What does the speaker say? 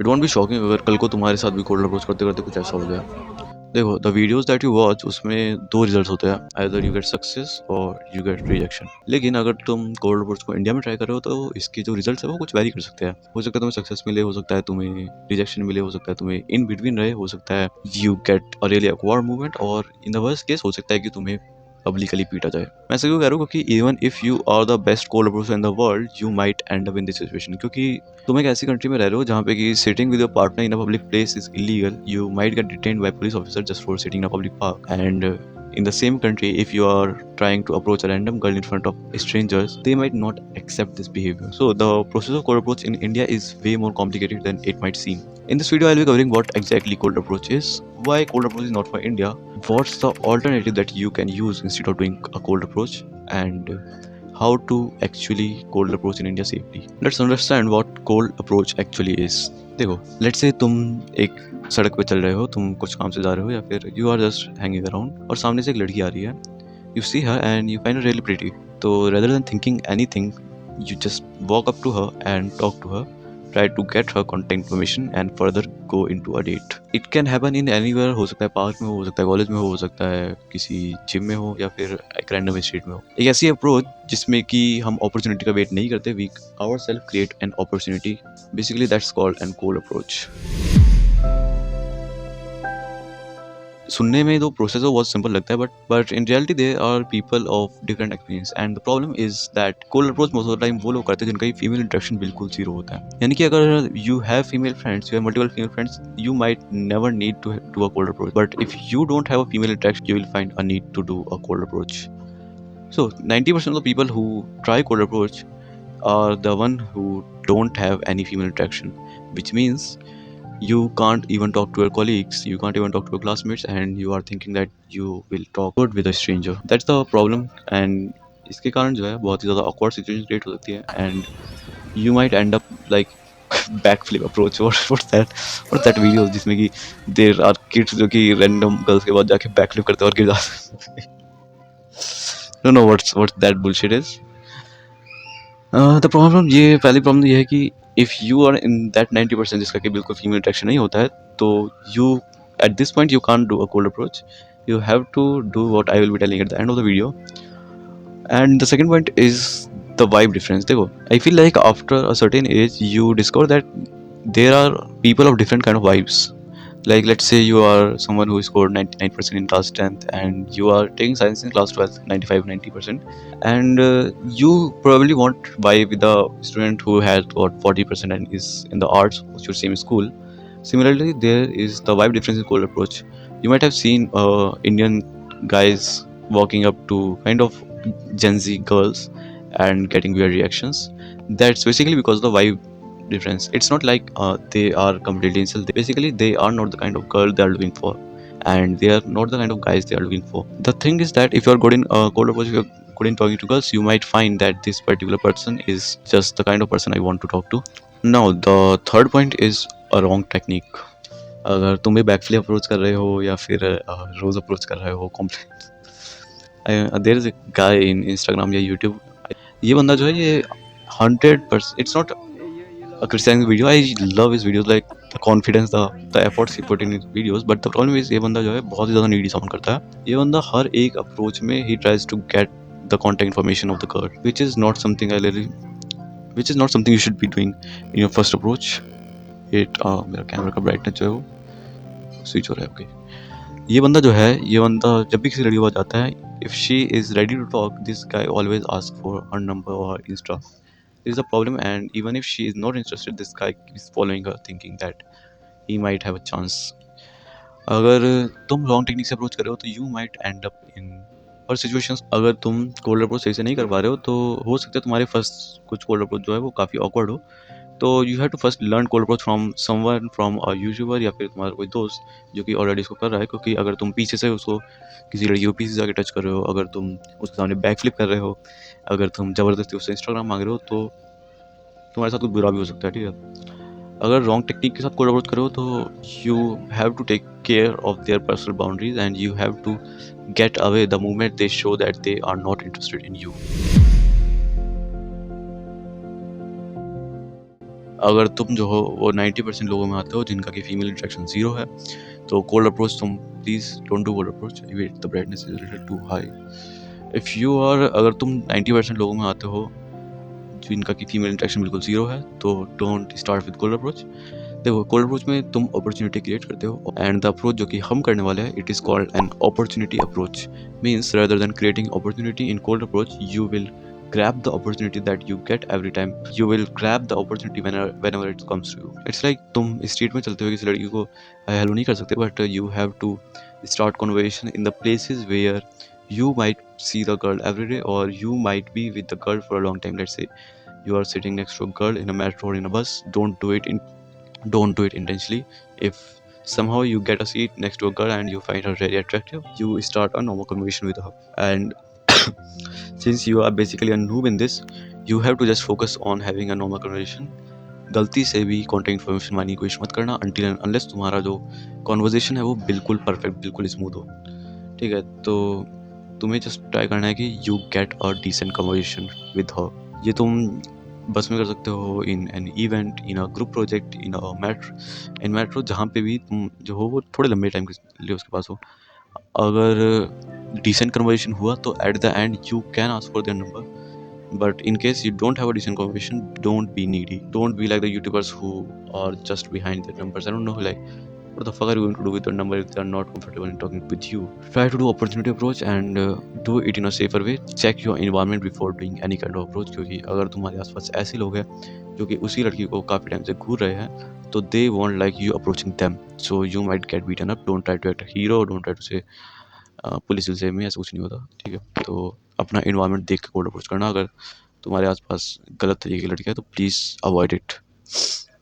It won't B shocking अगर कल को तुम्हारे साथ भी कोल्ड अप्रोच करते करते कुछ ऐसा हो जाए। देखो, the videos that you watch उसमें दो रिजल्ट्स होते हैं, आइदर यू गेट सक्सेस और यू गेट रिजेक्शन। लेकिन अगर तुम कोल्ड अप्रोच को इंडिया में ट्राई कर रहे हो तो इसके जो रिजल्ट्स है वो कुछ वेरी कर सकते हैं। हो सकता है तुम्हें सक्सेस मिले, हो सकता है तुम्हें रिजेक्शन मिले, हो सकता है तुम्हें इन बिटवीन रहे, हो सकता है you get a really awkward movement, और इन द वर्स्ट केस हो सकता है कि तुम्हें पब्लिकली पीटा जाए। मैं ऐसे क्यों कह रहा हूँ क्योंकि even if you are the best cold approacher in the world you might end up in this situation. क्योंकि तुम एक ऐसी कंट्री में रह रहे हो जहाँ पे कि sitting with your partner in a public place is illegal. You might get detained by police officer just for sitting in a public park. And in the same country, if you are trying to approach a random girl in front of strangers, they might not accept this behavior. So the process of cold approach in India is way more complicated than it might seem. In this video, I'll be covering what exactly cold approach is, why cold approach is not for India, what's the alternative that you can use instead of doing a cold approach, and how to actually cold approach in India safely. Let's understand what cold approach actually is. देखो, let's say तुम एक सड़क पे चल रहे हो, तुम कुछ काम से जा रहे हो या फिर you are just hanging around और सामने से एक लड़की आ रही है। You see her and you find her really pretty. तो rather than thinking anything, you just walk up to her and talk to her, try to get her contact information and further go into a date. It can happen in anywhere, हो सकता है park में हो सकता है college में हो सकता है किसी जिम में हो या फिर एक रैंडम स्ट्रीट में हो। एक ऐसी अप्रोच जिसमें कि हम अपॉर्चुनिटी का वेट नहीं करते, we ourselves create an opportunity. Basically that's called an cold approach. सुनने में तो प्रोसेस तो बहुत सिंपल लगता है, but in reality they are people of different experience and the problem is that cold approach most of the time वो लोग करते हैं जिनका फीमेल इंटरेक्शन बिल्कुल जीरो होता है। यानी कि अगर you have female friends, you have multiple female friends, you might never need to do a cold approach, but if you don't have a female interaction you will find a need to do a cold approach. So 90% of the people who try cold approach are the one who don't have any female interaction, which means you can't even talk to your colleagues, you can't even talk to your classmates, and you are thinking that you will talk good with a stranger. That's the problem. And इसके कारण जो है बहुत ही ज़्यादा awkward situation create हो सकती है and you might end up like backflip approach or what's that video जिसमें कि there are kids जो कि random girls के बाद जाके backflip करते हैं और गिर जाते हैं. don't know what's that bullshit is. The problem ये पहली प्रॉब्लम ये है कि if you are in that 90% जिसका कि बिल्कुल फीमेल अट्रैक्शन नहीं होता है, तो you at this point you can't do a cold approach. You have to do what I will be telling at the end of the video. And the second point is the vibe difference. देखो, I feel like after a certain age you discover that there are people of different kind of vibes. Like let's say you are someone who scored 99% in class 10th and you are taking science in class 12th 95-90%, and you probably won't vibe with the student who has got 40% and is in the arts of your same school. Similarly, there is the vibe difference in cold approach. You might have seen Indian guys walking up to kind of Gen Z girls and getting weird reactions. That's basically because of the vibe difference. It's not like they are completely insult. Basically they are not the kind of girl they are looking for, and they are not the kind of guys they are looking for. The thing is that if you are good in cold approach, if you are good in talking to girls, you might find that this particular person is just the kind of person I want to talk to. Now the third point is a wrong technique. अगर तुम भी backflip approach कर रहे हो या फिर रोज approach कर रहे हो complain, there is a guy in Instagram या यूट्यूब. ये बंदा जो है ये 100%, it's not a criticizing video. I love his videos, like the confidence, the efforts he put in his videos. But the problem is ये बंदा जो है बहुत ही ज़्यादा needy sound करता है. ये बंदा हर एक approach में he tries to get the contact information of the girl, which is not something which is not something you should be doing in your first approach. मेरा कैमरा का ब्राइटनेस जो है वो स्विच हो रहा है. ओके, ये बंदा जब भी किसी लड़की के पास जाता है, if she is ready to talk, this guy always asks for her number or her Insta. This is a problem, and even if she is not interested, this guy is following her thinking that he might have a chance. अगर तुम wrong technique से approach कर रहे हो तो you might end up इन और situations. अगर तुम कोल्ड अप्रोच सही से नहीं कर पा रहे हो तो हो सकता है तुम्हारे फर्स्ट कुछ कोल्ड अप्रोच जो है वो काफ़ी ऑकवर्ड हो. तो you have to first learn cold approach from someone, from a YouTuber या फिर तुम्हारा कोई दोस्त जो कि ऑलरेडी इसको कर रहा है. क्योंकि अगर तुम पीछे से उसको किसी लड़की को पीछे से जाके टच कर रहे हो, अगर तुम उसके सामने बैक फ्लिप कर रहे हो, अगर तुम ज़बरदस्ती उससे इंस्टाग्राम मांग रहे हो, तो तुम्हारे साथ कुछ बुरा भी हो सकता है. ठीक है, अगर रॉन्ग टेक्निक के साथ कोलैबोरेट करो तो you have to take care of their personal boundaries and you have to get away the moment they show that they are not interested in you. अगर तुम जो हो वो 90% लोगों में आते हो जिनका कि फीमेल इंट्रैक्शन ज़ीरो है, तो कोल्ड अप्रोच तुम please don't do cold approach, wait the brightness is little too high. If you are अगर तुम 90% लोगों में आते हो जिनका कि फीमेल इंट्रैक्शन बिल्कुल ज़ीरो है, तो don't start with cold approach. देखो कोल्ड अप्रोच में तुम अपॉर्चुनिटी क्रिएट करते हो, एंड द अप्रोच जो कि हम करने वाले हैं it is called an opportunity approach. Means rather than creating opportunity in cold approach, you will grab the opportunity that you get every time. You will grab the opportunity whenever it comes to you. It's like तुम street में चलते हुए किसी लड़की को hello नहीं कर सकते, but you have to start conversation in the places where you might see the girl every day, or you might be with the girl for a long time. Let's say you are sitting next to a girl in a metro or in a bus. Don't do it intentionally. If somehow you get a seat next to a girl and you find her very attractive, you start a normal conversation with her. And since you are basically a noob in this, you have to just focus on having a normal conversation. गलती से भी contact information मांगने की कोशिश मत करना until and unless तुम्हारा जो कॉन्वर्जेशन है वो बिल्कुल परफेक्ट, बिल्कुल स्मूथ हो। ठीक है, तो तुम्हें जस्ट ट्राई करना है कि you get a decent conversation with her. ये तुम बस में कर सकते हो, in an event, in a group project, in metro, जहाँ पे भी तुम जो हो वो थोड़े लंबे टाइम के लिए उसके पास हो। अगर डिसेंट कन्वर्सेशन हुआ तो eight the and you can ask for their number, but in case you don't have a decent conversation, don't be needy. Don't be like the YouTubers who are just behind their numbers. I don't know, like, what the fuck are you going to do with your number if they are not comfortable in talking with you? Try to do opportunity approach and do it in a safer way. Check your environment before doing any kind of approach, क्योंकि अगर तुम्हारे आसपास ऐसे लोग हैं जो कि उसी लड़की को काफ़ी टाइम से घूर रहे हैं, तो they won't like you approaching them, so you might get beaten up. Don't try to act a hero, don't try to say police will save me, ऐसा कुछ नहीं होता। ठीक है, तो अपना इन्वायरमेंट देख के कोड अप्रोच करना। अगर तुम्हारे आसपास गलत तरीके की लड़कियां है तो प्लीज़ अवॉइड इट।